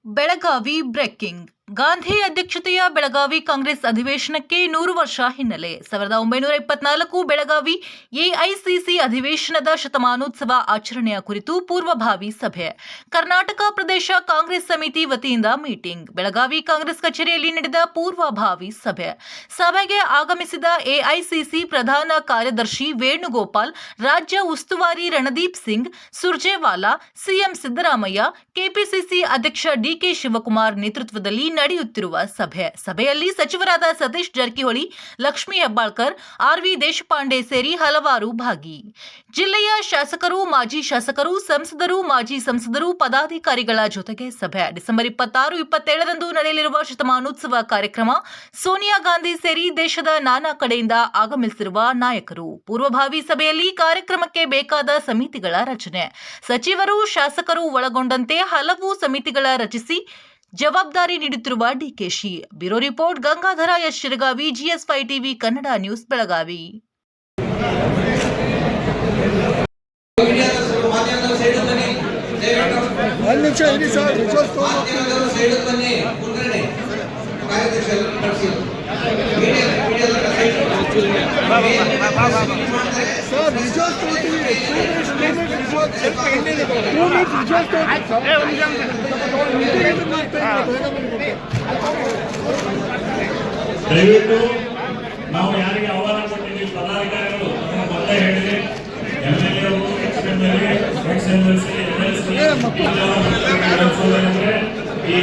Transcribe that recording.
Belagavi breaking. Gandhi ಅಧ್ಯಕ್ಷತೆಯ ಬೆಳಗಾವಿ ಕಾಂಗ್ರೆಸ್ ಅಧಿವೇಶನಕ್ಕೆ 100 ವರ್ಷ ಹಿನ್ನೆಲೆ. 1924 ಬೆಳಗಾವಿ ಎಐಸಿಸಿ ಅಧಿವೇಶನದ ಶತಮಾನೋತ್ಸವ ಆಚರಣೆಯ ಕುರಿತು ಪೂರ್ವಭಾವಿ ಸಭೆ. ಕರ್ನಾಟಕ ಪ್ರದೇಶ ಕಾಂಗ್ರೆಸ್ ಸಮಿತಿ ವತಿಯಿಂದ ಮೀಟಿಂಗ್. ಬೆಳಗಾವಿ ಕಾಂಗ್ರೆಸ್ ಕಚೇರಿಯಲ್ಲಿ ನಡೆದ ಪೂರ್ವಭಾವಿ ಸಭೆ. ಸಭೆಗೆ ಆಗಮಿಸಿದ ಎಐಸಿಸಿ ಪ್ರಧಾನ ಕಾರ್ಯದರ್ಶಿ ವೇಣುಗೋಪಾಲ್, ರಾಜ್ಯ ಉಸ್ತುವಾರಿ ರಣದೀಪ್ ಸಿಂಗ್ ಸುರ್ಜೇವಾಲಾ, ಸಿಎಂ ಸಿದ್ದರಾಮಯ್ಯ, ಕೆಪಿಸಿಸಿ ಅಧ್ಯಕ್ಷ ಡಿಕೆ ಶಿವಕುಮಾರ್ ನೇತೃತ್ವದಲ್ಲಿ ನಡೆಯುತ್ತಿರುವ ಸಭೆಯಲ್ಲಿ ಸಚಿವರಾದ ಸತೀಶ್ ಜಾರಕಿಹೊಳಿ, ಲಕ್ಷ್ಮೀ ಹೆಬ್ಬಾಳ್ಕರ್, ಆರ್ವಿ ದೇಶಪಾಂಡೆ ಸೇರಿ ಹಲವಾರು ಭಾಗಿ. ಜಿಲ್ಲೆಯ ಶಾಸಕರು, ಮಾಜಿ ಶಾಸಕರು, ಸಂಸದರು, ಮಾಜಿ ಸಂಸದರು, ಪದಾಧಿಕಾರಿಗಳ ಜೊತೆಗೆ ಸಭೆ. ಡಿಸೆಂಬರ್ 26, 27ರಂದು ನಡೆಯಲಿರುವ ಶತಮಾನೋತ್ಸವ ಕಾರ್ಯಕ್ರಮ. ಸೋನಿಯಾ ಗಾಂಧಿ ಸೇರಿ ದೇಶದ ನಾನಾ ಕಡೆಯಿಂದ ಆಗಮಿಸಿರುವ ನಾಯಕರು. ಪೂರ್ವಭಾವಿ ಸಭೆಯಲ್ಲಿ ಕಾರ್ಯಕ್ರಮಕ್ಕೆ ಬೇಕಾದ ಸಮಿತಿಗಳ ರಚನೆ. ಸಚಿವರು, ಶಾಸಕರು ಒಳಗೊಂಡಂತೆ ಹಲವು ಸಮಿತಿಗಳ ರಚಿಸಿ ಜವಾಬ್ದಾರಿ ನೀಡುತ್ತಿರುವ DKShi. Bureau report Gangadhar S Shiragavi, GS5 TV Kannada news, Belagavi. ದಯವಿಟ್ಟು ನಾವು ಯಾರಿಗೆ ಆಹ್ವಾನ ಕೊಟ್ಟಿದ್ದೀವಿ ಪದಾಧಿಕಾರಿಗಳು ಮೊದಲೇ ಹೇಳಿದೆ. MLA, XMLC, MLC ಈ